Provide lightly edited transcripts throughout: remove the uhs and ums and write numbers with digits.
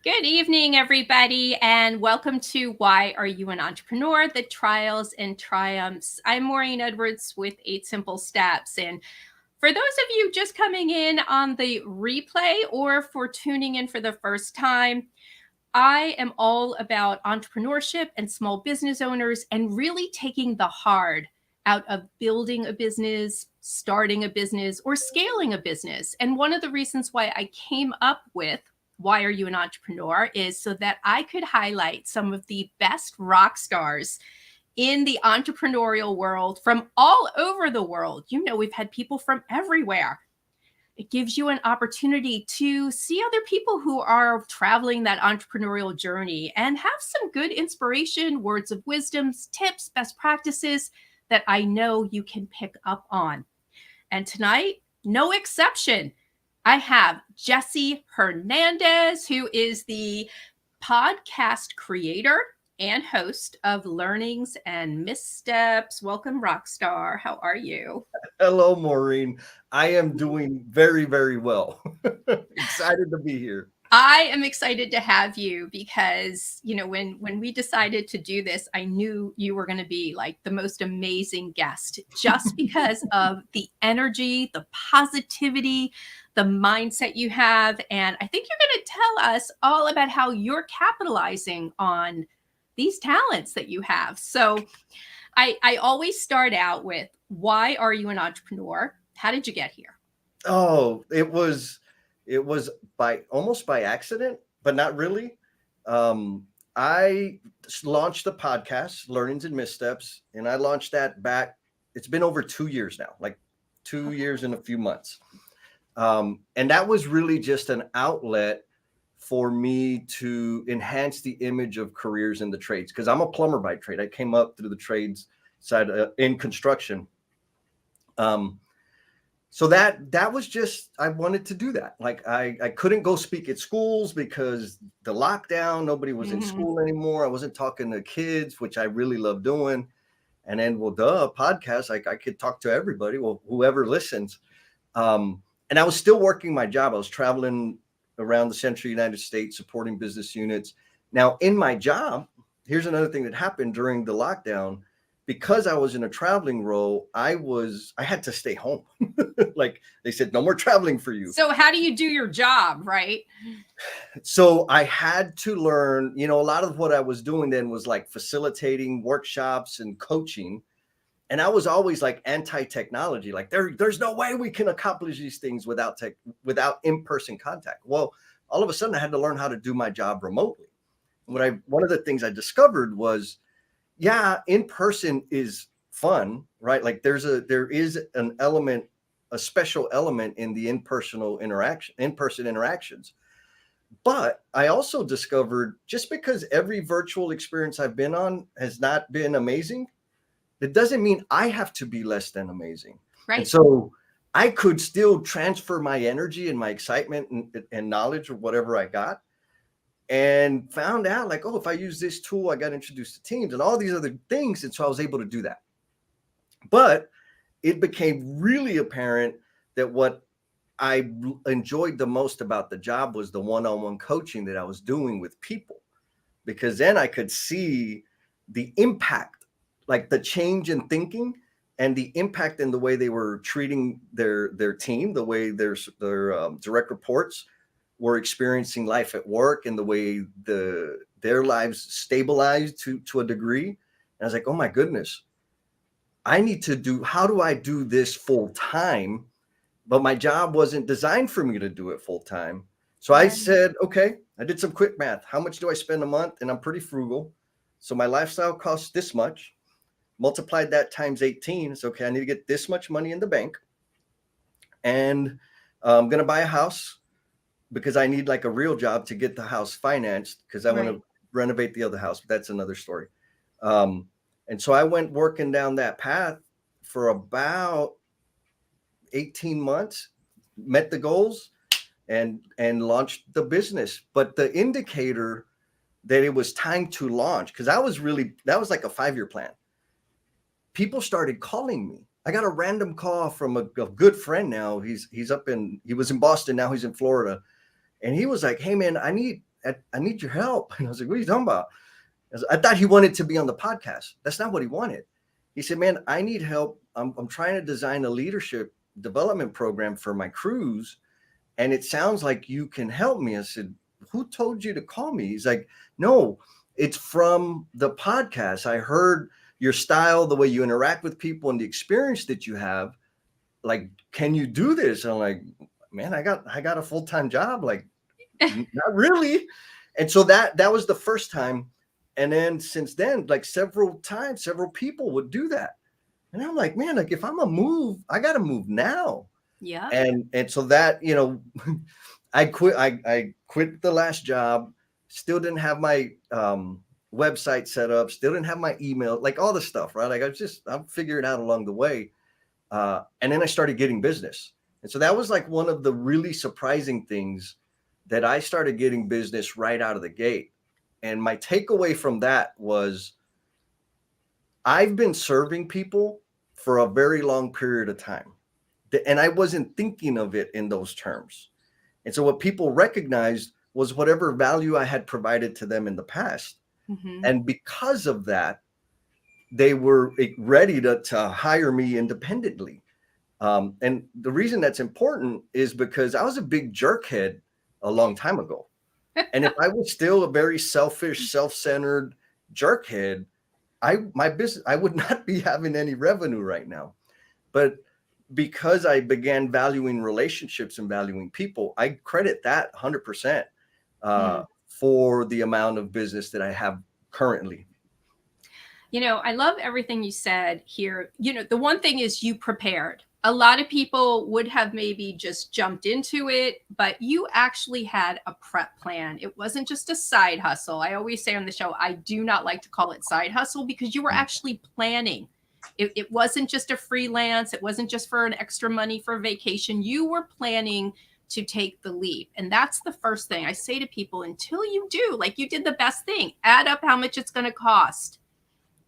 Good evening, everybody, and welcome to Why Are You an Entrepreneur? The Trials and Triumphs. I'm Maureen Edwards with 8 Simple Steps. And for those of you just coming in on the replay or for tuning in for the first time, I am all about entrepreneurship and small business owners and really taking the hard out of building a business, starting a business, or scaling a business. And one of the reasons why I came up with Why Are You an Entrepreneur is so that I could highlight some of the best rock stars in the entrepreneurial world from all over the world. You know, we've had people from everywhere. It gives you an opportunity to see other people who are traveling that entrepreneurial journey and have some good inspiration, words of wisdom, tips, best practices that I know you can pick up on. And tonight, no exception. I have Jessie Hernandez, who is the podcast creator and host of Learnings and Missteps. Welcome, Rockstar. How are you? Hello, Maureen. I am doing very, very well. Excited to be here. I am excited to have you because, you know, when we decided to do this, I knew you were going to be like the most amazing guest just because of the energy, the positivity, the mindset you have. And I think you're going to tell us all about how you're capitalizing on these talents that you have. So I always start out with, why are you an entrepreneur? How did you get here? Oh, it was by almost by accident, but not really. I launched the podcast, Learnings and Missteps, and I launched that back. It's been over 2 years now, like 2 years and a few months. And that was really just an outlet for me to enhance the image of careers in the trades, because I'm a plumber by trade. I came up through the trades side in construction. So that was just, I wanted to do that. Like I couldn't go speak at schools because the lockdown, nobody was in school anymore. I wasn't talking to kids, which I really love doing. And then, well, podcast, like I could talk to everybody, well, whoever listens. And I was still working my job. I was traveling around the central United States, supporting business units. Now, in my job, here's another thing that happened during the lockdown. Because I was in a traveling role, I had to stay home. Like they said, no more traveling for you. So how do you do your job, right? So I had to learn, a lot of what I was doing then was like facilitating workshops and coaching. And I was always like anti-technology. Like there's no way we can accomplish these things without in-person contact. Well, all of a sudden I had to learn how to do my job remotely. One of the things I discovered was, yeah, in person is fun, right? Like there is an element, a special element in the in-person interactions. But I also discovered, just because every virtual experience I've been on has not been amazing, it doesn't mean I have to be less than amazing. Right. And so I could still transfer my energy and my excitement and knowledge or whatever I got, and found out like, oh, if I use this tool, I got introduced to Teams and all these other things. And so I was able to do that. But it became really apparent that what I enjoyed the most about the job was the one-on-one coaching that I was doing with people, because then I could see the impact, like the change in thinking and the impact in the way they were treating their team, the way their direct reports were experiencing life at work, and the way their lives stabilized to a degree. And I was like, oh my goodness, how do I do this full time? But my job wasn't designed for me to do it full time. So I said, okay, I did some quick math. How much do I spend a month? And I'm pretty frugal. So my lifestyle costs this much. Multiplied that times 18. It's okay. I need to get this much money in the bank. And I'm going to buy a house, because I need like a real job to get the house financed, because I want to renovate the other house. But that's another story. And so I went working down that path for about 18 months, met the goals, and launched the business. But the indicator that it was time to launch, because that was like a 5-year plan. People started calling me. I got a random call from a good friend now. He was in Boston, now he's in Florida. And he was like, hey man, I need I need your help. And I was like, what are you talking about? I thought he wanted to be on the podcast. That's not what he wanted. He said, man, I need help. I'm trying to design a leadership development program for my crews. And it sounds like you can help me. I said, who told you to call me? He's like, no, it's from the podcast. I heard your style, the way you interact with people and the experience that you have. Like, can you do this? And I'm like, man, I got a full-time job. Like, not really. And so that was the first time. And then since then, like several times, several people would do that. And I'm like, man, like if I'm gonna move, I gotta move now. Yeah. And so that, I quit the last job, still didn't have my website set up, still didn't have my email, like all the stuff, right? Like I'm figuring it out along the way. And then I started getting business. And so that was like one of the really surprising things, that I started getting business right out of the gate. And my takeaway from that was, I've been serving people for a very long period of time, and I wasn't thinking of it in those terms. And so what people recognized was whatever value I had provided to them in the past. Mm-hmm. And because of that, they were ready to hire me independently. And the reason that's important is because I was a big jerkhead a long time ago. And if I was still a very selfish, self-centered jerkhead, my business, I would not be having any revenue right now. But because I began valuing relationships and valuing people, I credit that 100% for the amount of business that I have currently. I love everything you said here. The one thing is you prepared. A lot of people would have maybe just jumped into it, but you actually had a prep plan. It wasn't just a side hustle. I always say on the show, I do not like to call it side hustle, because you were actually planning. It wasn't just a freelance. It wasn't just for an extra money for vacation. You were planning to take the leap. And that's the first thing I say to people, until you do, like you did the best thing, add up how much it's going to cost.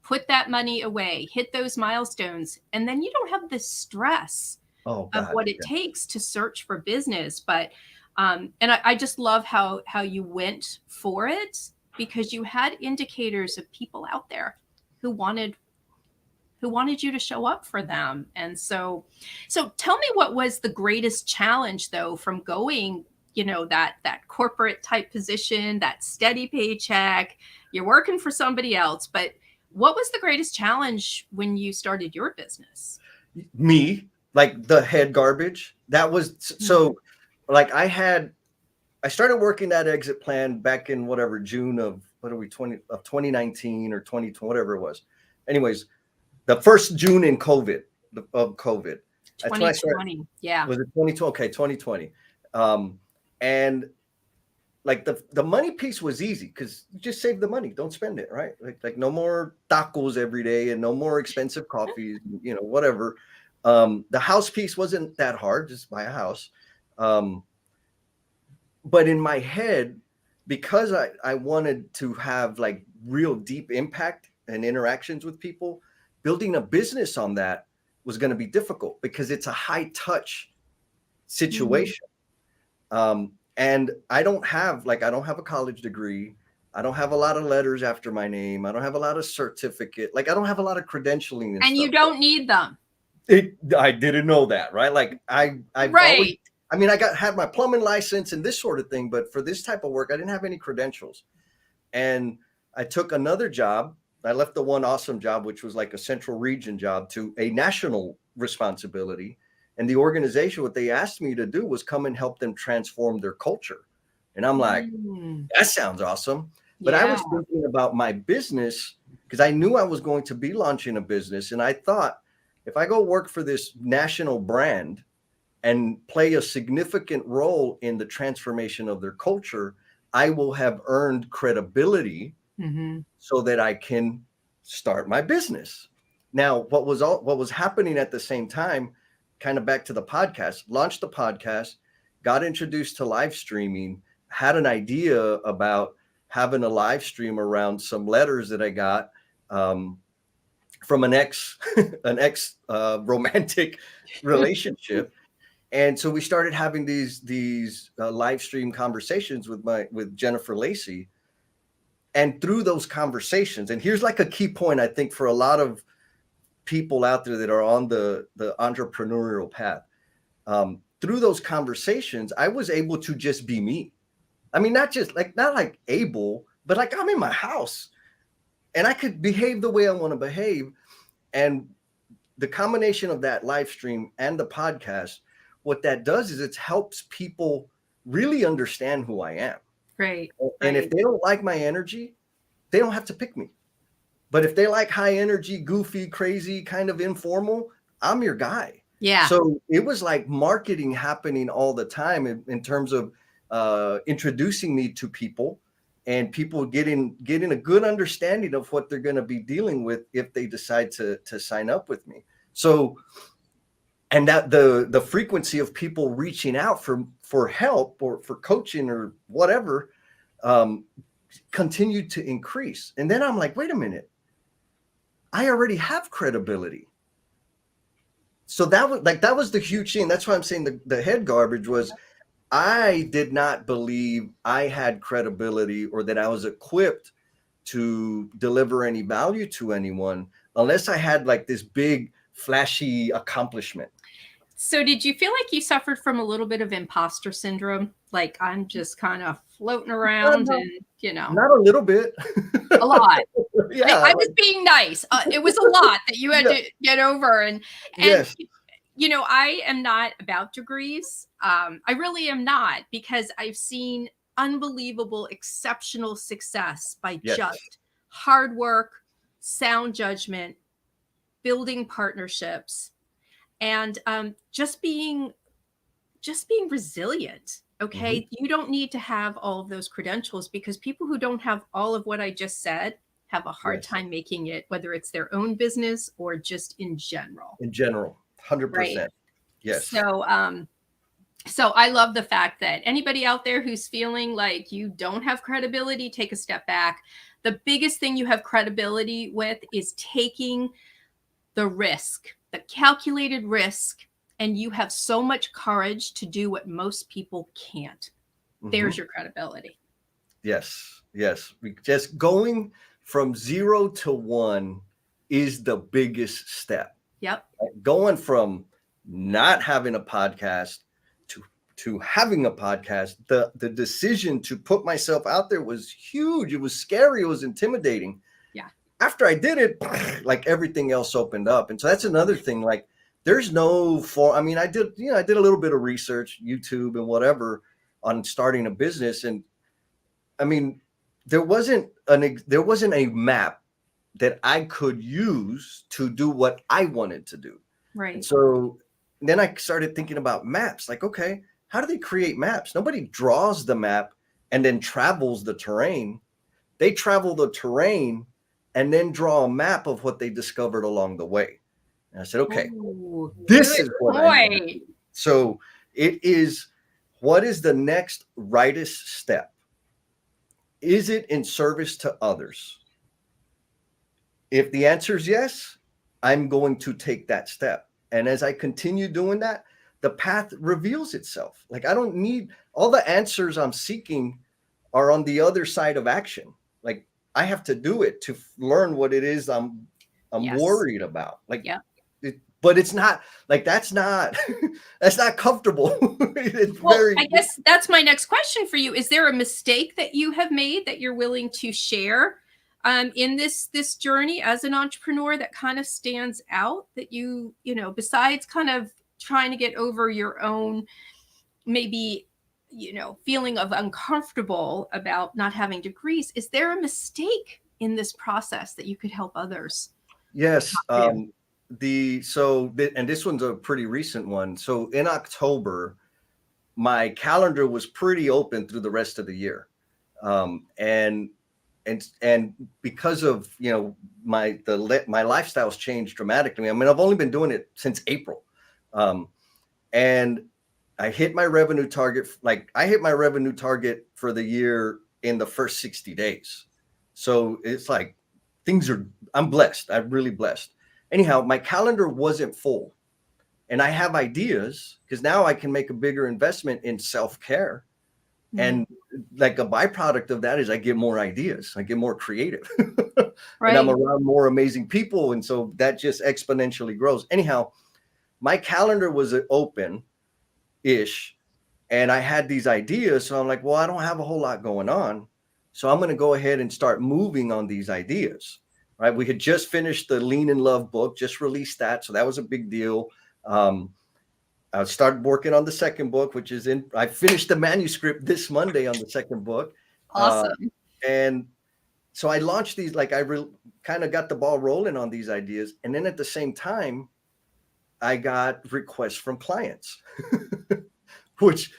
Put that money away, hit those milestones, and then you don't have the stress of what it takes to search for business. But and I just love how you went for it, because you had indicators of people out there who wanted you to show up for them. And so tell me, what was the greatest challenge though, from going, that corporate type position, that steady paycheck, you're working for somebody else, but what was the greatest challenge when you started your business? Me, like the head garbage. That was so, like I started working that exit plan back in whatever, June of, 2019 or 2020, whatever it was. Anyways, the first June in COVID. That's when I started. Yeah. Was it 2020? Okay, 2020. And like the money piece was easy, because you just save the money, don't spend it, right? Like no more tacos every day and no more expensive coffees, whatever. The house piece wasn't that hard, just buy a house. But in my head, because I wanted to have like real deep impact and interactions with people, building a business on that was going to be difficult, because it's a high touch situation. And I don't have a college degree. I don't have a lot of letters after my name. I don't have a lot of certificate. Like I don't have a lot of credentialing and stuff. You don't need them. I didn't know that, right? Like I've always, I had my plumbing license and this sort of thing, but for this type of work, I didn't have any credentials. And I took another job. I left the one awesome job, which was like a central region job, to a national responsibility. And the organization, what they asked me to do was come and help them transform their culture. And I'm like, that sounds awesome. But I was thinking about my business, because I knew I was going to be launching a business. And I thought, if I go work for this national brand and play a significant role in the transformation of their culture, I will have earned credibility so that I can start my business. Now, what was happening at the same time, kind of back to the podcast, launched the podcast, got introduced to live streaming, had an idea about having a live stream around some letters that I got from an ex romantic relationship. And so we started having these live stream conversations with Jennifer Lacey. And through those conversations, and here's like a key point, I think, for a lot of people out there that are on the entrepreneurial path. Through those conversations, I was able to just be me. I mean, not like able, but like I'm in my house and I could behave the way I want to behave. And the combination of that live stream and the podcast, what that does is it helps people really understand who I am. Right. And if they don't like my energy, they don't have to pick me. But if they like high energy, goofy, crazy, kind of informal, I'm your guy. Yeah. So it was like marketing happening all the time in terms of introducing me to people and people getting a good understanding of what they're going to be dealing with if they decide to sign up with me. So, and that the frequency of people reaching out for help or for coaching or whatever continued to increase. And then I'm like, wait a minute, I already have credibility. So that was the huge thing. That's why I'm saying the head garbage was I did not believe I had credibility or that I was equipped to deliver any value to anyone unless I had like this big flashy accomplishment. So did you feel like you suffered from a little bit of imposter syndrome? Like I'm just kind of floating around and, Not a little bit. A lot. Yeah. I was being nice. It was a lot that you had to get over. And yes. I am not about degrees. I really am not, because I've seen unbelievable, exceptional success by just hard work, sound judgment, building partnerships, and just being resilient. Okay. Mm-hmm. You don't need to have all of those credentials, because people who don't have all of what I just said have a hard time making it, whether it's their own business or just in general. 100%. Right? Yes. So I love the fact that anybody out there who's feeling like you don't have credibility, take a step back. The biggest thing you have credibility with is taking the risk, the calculated risk, and you have so much courage to do what most people can't. Mm-hmm. There's your credibility. Yes. Just going from 0 to 1 is the biggest step. Yep. Going from not having a podcast to having a podcast, the decision to put myself out there was huge. It was scary. It was intimidating. Yeah. After I did it, like everything else opened up. And so that's another thing. Like there's no I did a little bit of research, YouTube and whatever, on starting a business. And I mean, there wasn't a map that I could use to do what I wanted to do. Right. And so then I started thinking about maps. Like, okay, how do they create maps? Nobody draws the map and then travels the terrain. They travel the terrain and then draw a map of what they discovered along the way. And I said, okay, this is what I need. So it is, what is the next rightest step? Is it in service to others? If the answer is yes, I'm going to take that step. And as I continue doing that, the path reveals itself. Like I don't need all the answers I'm seeking are on the other side of action. Like I have to do it to learn what it is I'm worried about. Like, but it's not like that's not comfortable. I guess that's my next question for you. Is there a mistake that you have made that you're willing to share in this journey as an entrepreneur that kind of stands out, that you besides kind of trying to get over your own maybe feeling of uncomfortable about not having degrees? Is there a mistake in this process that you could help others? Yes. And this one's a pretty recent one. So in October, my calendar was pretty open through the rest of the year. And because of, my lifestyle's changed dramatically. I mean, I've only been doing it since April. And I hit my revenue target. Like I hit my revenue target for the year in the first 60 days. So it's like I'm blessed. I'm really blessed. Anyhow, my calendar wasn't full. and I have ideas because now I can make a bigger investment in self-care. And like a byproduct of that is I get more ideas, I get more creative, and I'm Right. around more amazing people. And so that just exponentially grows. Anyhow, my calendar was open ish, and I had these ideas. So I'm like, well, I don't have a whole lot going on. So I'm going to go ahead and start moving on these ideas. Right. We had just finished the Lean and Love book, just released that. So that was a big deal. I started working on the second book, which is I finished the manuscript this Monday on the second book. Awesome. And so I launched these, like kind of got the ball rolling on these ideas. And then at the same time, I got requests from clients, which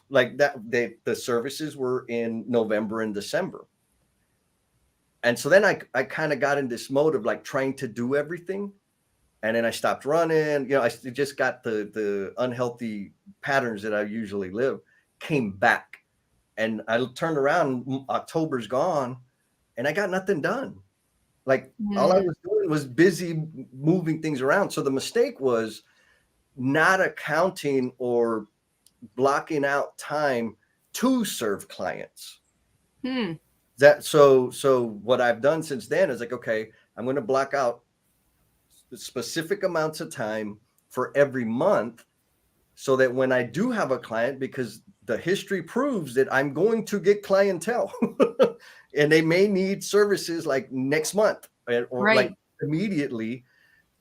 like that, the services were in November and December. And so then I kind of got in this mode of like trying to do everything. And then I stopped running. I just got the unhealthy patterns that I usually live came back. And I turned around, October's gone, and I got nothing done. Like all I was doing was busy moving things around. So the mistake was not accounting or blocking out time to serve clients. So what I've done since then is like, okay, I'm going to block out specific amounts of time for every month so that when I do have a client, because the history proves that I'm going to get clientele and they may need services like next month or like immediately.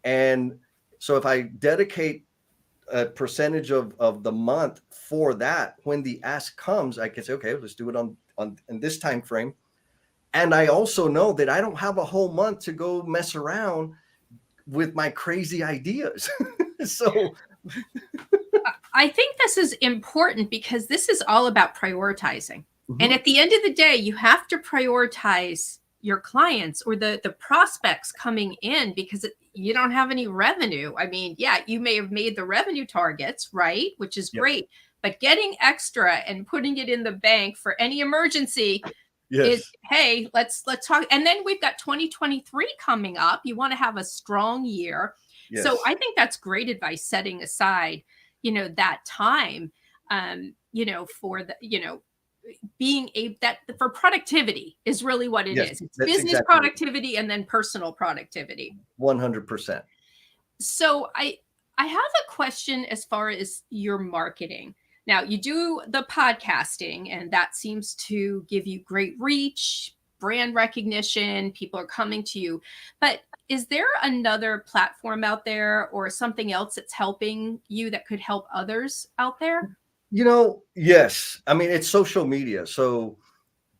And so if I dedicate a percentage of the month for that, when the ask comes, I can say, okay, let's do it on in this time frame. And I also know that I don't have a whole month to go mess around with my crazy ideas. So I think this is important because this is all about prioritizing. And at the end of the day, you have to prioritize your clients or the prospects coming in because you don't have any revenue. I mean, yeah, you may have made the revenue targets, right? Which is great. But getting extra and putting it in the bank for any emergency is, hey, let's talk. And then we've got 2023 coming up. You want to have a strong year. So I think that's great advice, setting aside, that time, for the, being that for productivity is really what it is. It's business productivity and then personal productivity. 100%. So I have a question as far as your marketing. Now, you do the podcasting, and that seems to give you great reach, brand recognition. People are coming to you. But is there another platform out there or something else that's helping you that could help others out there? Yes. I mean, it's social media. So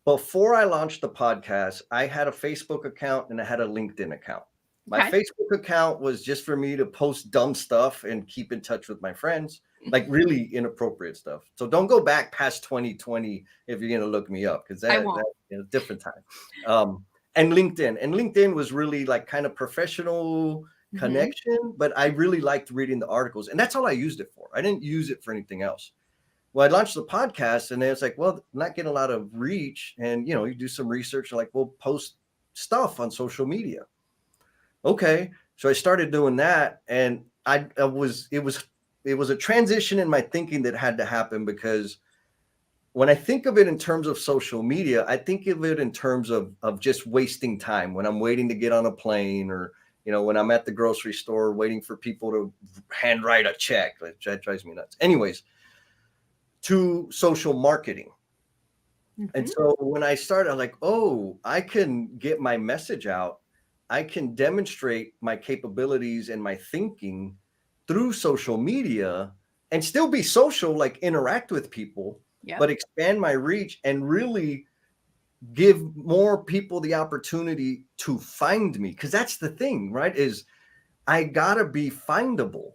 before I launched the podcast, I had a Facebook account and I had a LinkedIn account. My Facebook account was just for me to post dumb stuff and keep in touch with my friends, like really inappropriate stuff. So don't go back past 2020 if you're going to look me up, because that's a different time. And LinkedIn was really like kind of professional connection, but I really liked reading the articles, and that's all I used it for. I didn't use it for anything else. Well, I launched the podcast, and it's like, well, I'm not getting a lot of reach, and you do some research, like, well, post stuff on social media. Okay, so I started doing that, and it was a transition in my thinking that had to happen, because when I think of it in terms of social media, I think of it in terms of just wasting time when I'm waiting to get on a plane, or when I'm at the grocery store waiting for people to handwrite a check. That drives me nuts. Anyways, to social marketing. And so when I started, I'm like, oh, I can get my message out. I can demonstrate my capabilities and my thinking through social media and still be social, like interact with people, but expand my reach and really give more people the opportunity to find me. Because that's the thing, right? Is I gotta be findable.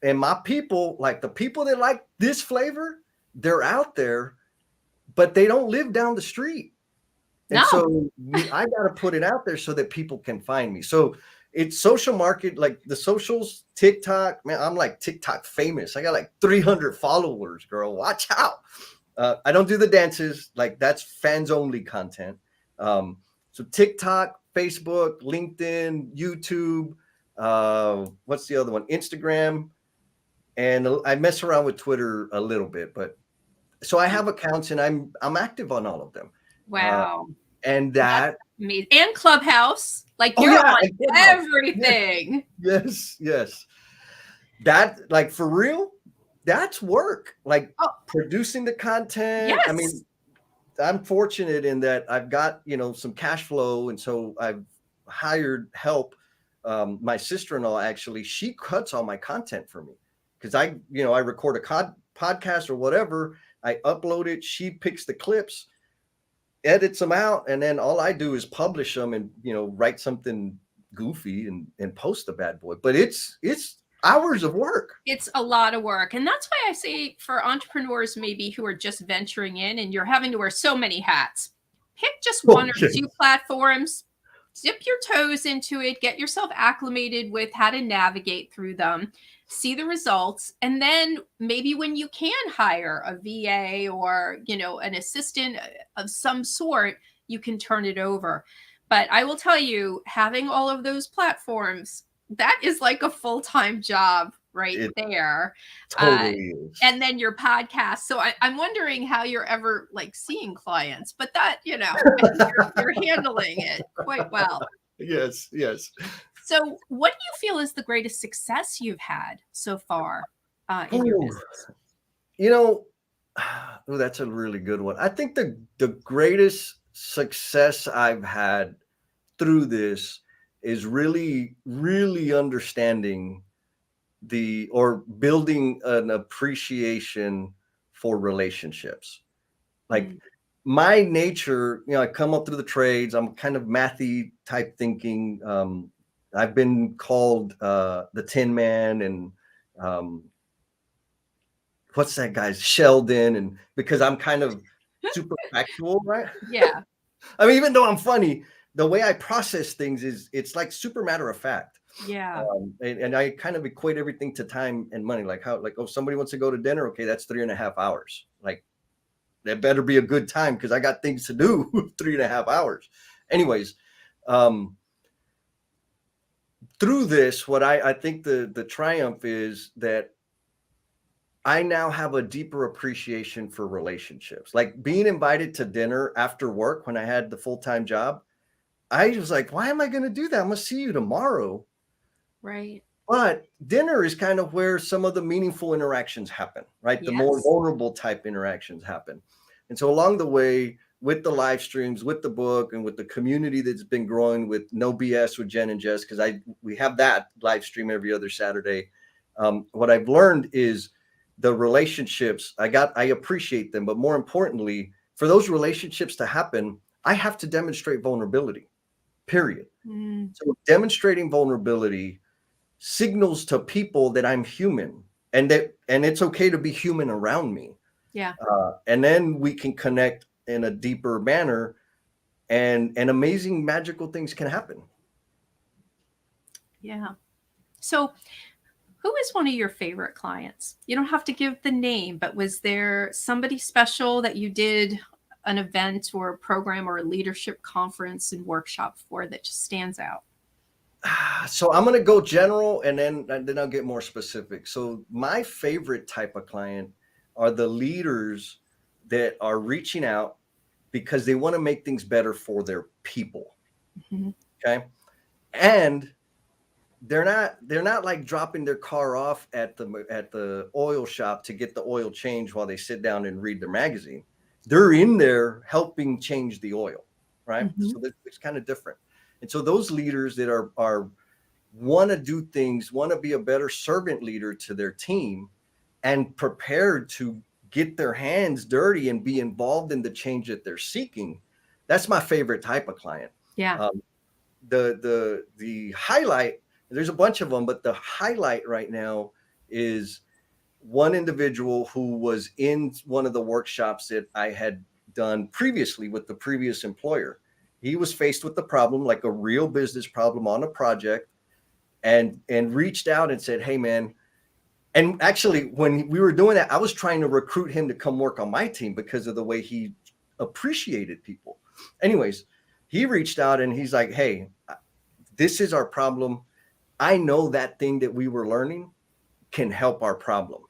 And my people, like the people that like this flavor, they're out there, but they don't live down the street. And so I got to put it out there so that people can find me. So it's social market, like the socials, TikTok, man, I'm like TikTok famous. I got like 300 followers, girl. Watch out. I don't do the dances. Like that's fans only content. So TikTok, Facebook, LinkedIn, YouTube, what's the other one? Instagram. And I mess around with Twitter a little bit, but so I have accounts and I'm active on all of them. Wow. And That's that, amazing. And Clubhouse. Like oh you're yeah, on and Clubhouse. everything. Yes. That, like, for real, that's work. Like Oh, producing the content. I mean, yes. I'm fortunate in that I've got, some cash flow. And so I've hired help. My sister-in-law, actually, she cuts all my content for me because I record a podcast or whatever. I upload it. She picks the clips, edits them out. And then all I do is publish them and, write something goofy and post the bad boy. But it's hours of work. It's a lot of work. And that's why I say for entrepreneurs maybe who are just venturing in and you're having to wear so many hats, pick just one or two platforms, dip your toes into it, get yourself acclimated with how to navigate through them, see the results. And then maybe when you can hire a VA or, an assistant of some sort, you can turn it over. But I will tell you, having all of those platforms, that is like a full-time job right there. Totally is. And then your podcast. So I'm wondering how you're ever like seeing clients, but that, you're handling it quite well. Yes. So what do you feel is the greatest success you've had so far in your business? That's a really good one. I think the greatest success I've had through this is really, really understanding or building an appreciation for relationships. Like my nature, I come up through the trades. I'm kind of mathy type thinking. I've been called the Tin Man and what's that guy's Sheldon, and because I'm kind of super factual, right? Yeah. I mean, even though I'm funny, the way I process things it's like super matter of fact. Yeah. And I kind of equate everything to time and money. Like somebody wants to go to dinner. Okay, that's 3.5 hours. Like that better be a good time because I got things to do 3.5 hours. Anyways, through this, what I think the triumph is that I now have a deeper appreciation for relationships. Like being invited to dinner after work when I had the full-time job, I was like, why am I going to do that? I'm going to see you tomorrow. Right. But dinner is kind of where some of the meaningful interactions happen, right? The more vulnerable type interactions happen. And so along the way, with the live streams, with the book, and with the community that's been growing with No BS with Jen and Jess, because we have that live stream every other Saturday. What I've learned is the relationships, I appreciate them, but more importantly, for those relationships to happen, I have to demonstrate vulnerability, period. So demonstrating vulnerability signals to people that I'm human and it's okay to be human around me. Yeah. And then we can connect in a deeper manner and amazing magical things can happen. Yeah. So who is one of your favorite clients? You don't have to give the name, but was there somebody special that you did an event or a program or a leadership conference and workshop for that just stands out? So I'm going to go general and then I'll get more specific. So my favorite type of client are the leaders that are reaching out because they want to make things better for their people. Okay. And they're not like dropping their car off at the oil shop to get the oil change while they sit down and read their magazine. They're in there helping change the oil, right? So it's kind of different. And so those leaders that are want to do things, want to be a better servant leader to their team and prepared to get their hands dirty and be involved in the change that they're seeking. That's my favorite type of client. Yeah. The highlight, there's a bunch of them, but the highlight right now is one individual who was in one of the workshops that I had done previously with the previous employer. He was faced with the problem, like a real business problem on a project, and reached out and said, hey man. And actually when we were doing that, I was trying to recruit him to come work on my team because of the way he appreciated people. Anyways, he reached out and he's like, hey, this is our problem. I know that thing that we were learning can help our problem.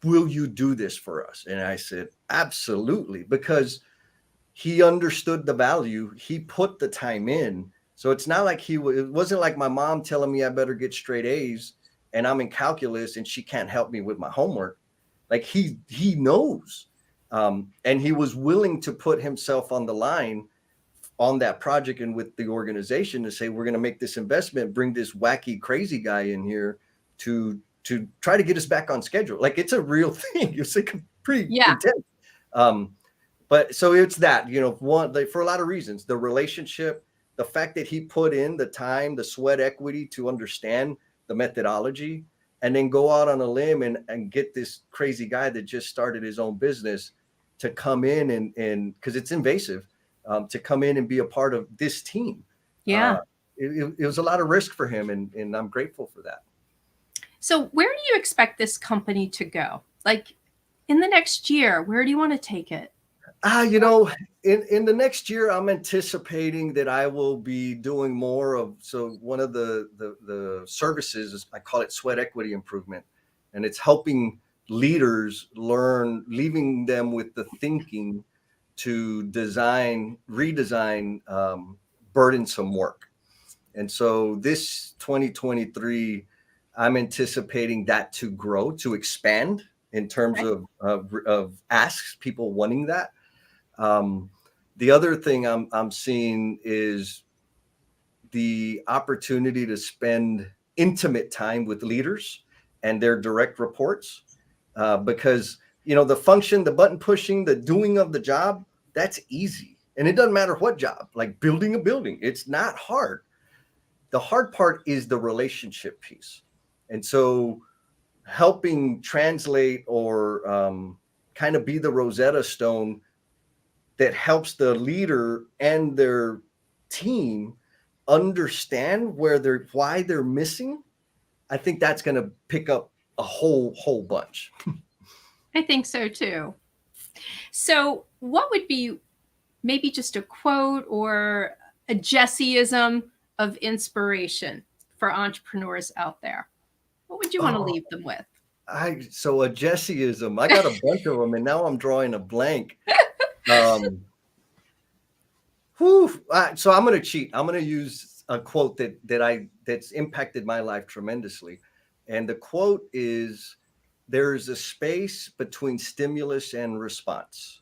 Will you do this for us? And I said, absolutely, because he understood the value. He put the time in. So it's not like it wasn't like my mom telling me I better get straight A's and I'm in calculus and she can't help me with my homework. Like he knows. And he was willing to put himself on the line on that project and with the organization to say, we're going to make this investment, bring this wacky, crazy guy in here to try to get us back on schedule. Like it's a real thing. It's like pretty intense. But so it's that, for a lot of reasons, the relationship, the fact that he put in the time, the sweat equity to understand the methodology, and then go out on a limb and get this crazy guy that just started his own business to come in and because it's invasive, to come in and be a part of this team. Yeah. It was a lot of risk for him, and I'm grateful for that. So where do you expect this company to go? Like in the next year, where do you want to take it? In the next year, I'm anticipating that I will be doing more of, so one of the services is, I call it sweat equity improvement. And it's helping leaders learn, leaving them with the thinking to redesign burdensome work. And so this 2023, I'm anticipating that to grow, to expand in terms of asks, people wanting that. The other thing I'm seeing is the opportunity to spend intimate time with leaders and their direct reports, because the function, the button pushing, the doing of the job, that's easy, and it doesn't matter what job. Like building a building, it's not hard. The hard part is the relationship piece, and so helping translate or kind of be the Rosetta Stone that helps the leader and their team understand why they're missing. I think that's going to pick up a whole bunch. I think so too. So what would be maybe just a quote or a Jesseism of inspiration for entrepreneurs out there? What would you want to leave them with? So a Jesseism, I got a bunch of them and now I'm drawing a blank. So I'm going to cheat. I'm going to use a quote that's impacted my life tremendously. And the quote is, there is a space between stimulus and response.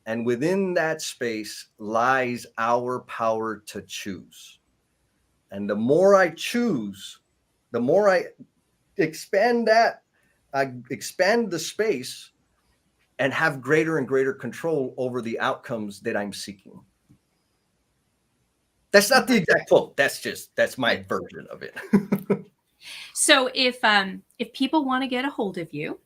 And within that space lies our power to choose. And the more I choose, the more I expand the space and have greater and greater control over the outcomes that I'm seeking. That's not the exact quote. That's my version of it. So if people want to get a hold of you,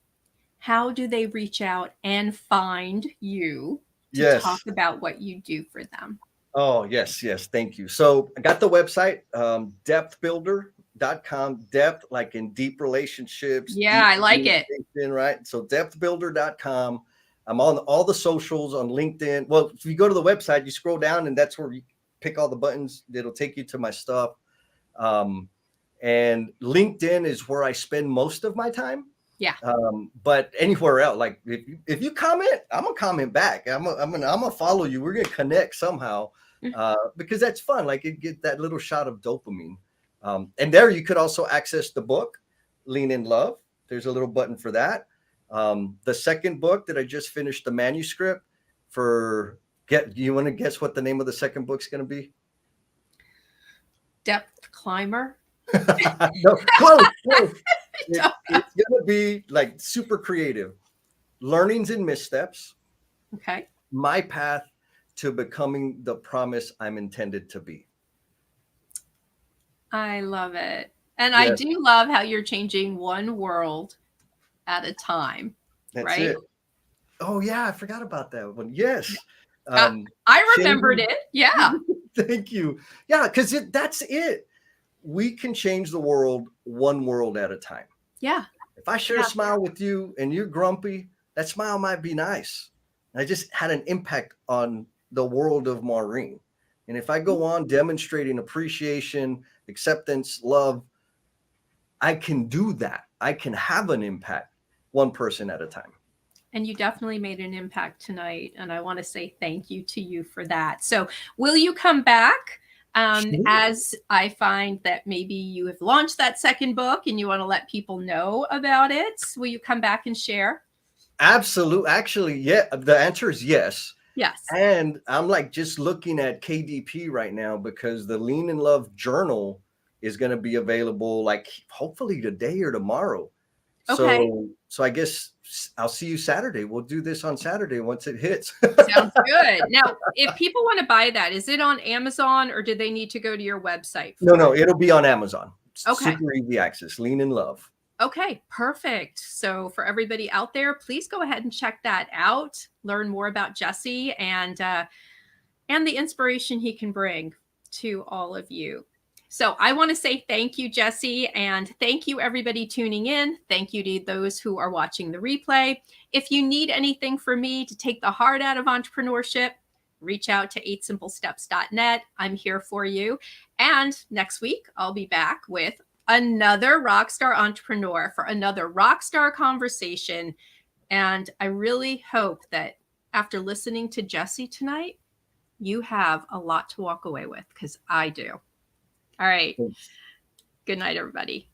how do they reach out and find you to talk about what you do for them? Oh, yes. Thank you. So I got the website, depthbuilder.com, depth, like in deep relationships. Yeah, I like it. Right. So depthbuilder.com. I'm on all the socials, on LinkedIn. Well, if you go to the website, you scroll down and that's where you pick all the buttons. It'll take you to my stuff. And LinkedIn is where I spend most of my time. Yeah. But anywhere else, like if you comment, I'm gonna comment back. I'm gonna follow you. We're gonna connect somehow, because that's fun. Like it get that little shot of dopamine. And there you could also access the book, Lean in Love. There's a little button for that. The second book that I just finished the manuscript for. You want to guess what the name of the second book's going to be? Depth Climber. No, close. It's going to be like super creative. Learnings and Missteps. Okay. My path to becoming the promise I'm intended to be. I love it. And yes. I do love how you're changing one world at a time. That's right? It. Oh, yeah. I forgot about that one. Yes. I remembered it. Yeah. Thank you. Yeah, because that's it. We can change the world one world at a time. Yeah. If I share a smile with you and you're grumpy, that smile might be nice. I just had an impact on the world of Maureen. And if I go on demonstrating appreciation, acceptance, love, I can do that. I can have an impact one person at a time. And you definitely made an impact tonight. And I want to say thank you to you for that. So will you come back as I find that maybe you have launched that second book and you want to let people know about it? Will you come back and share? Absolutely. Actually, yeah. The answer is yes. Yes. And I'm like just looking at KDP right now because the Lean in Love journal is going to be available like hopefully today or tomorrow. Okay. So I guess I'll see you Saturday. We'll do this on Saturday once it hits. Sounds good. Now, if people want to buy that, is it on Amazon or do they need to go to your website? No, it'll be on Amazon. Okay. Super easy access. Lean in Love. Okay, perfect. So for everybody out there, please go ahead and check that out. Learn more about Jesse and the inspiration he can bring to all of you. So I want to say thank you, Jesse, and thank you, everybody tuning in. Thank you to those who are watching the replay. If you need anything from me to take the heart out of entrepreneurship, reach out to 8simplesteps.net. I'm here for you. And next week, I'll be back with another rockstar entrepreneur for another rockstar conversation. And I really hope that after listening to Jesse tonight, you have a lot to walk away with because I do. All right. Good night, everybody.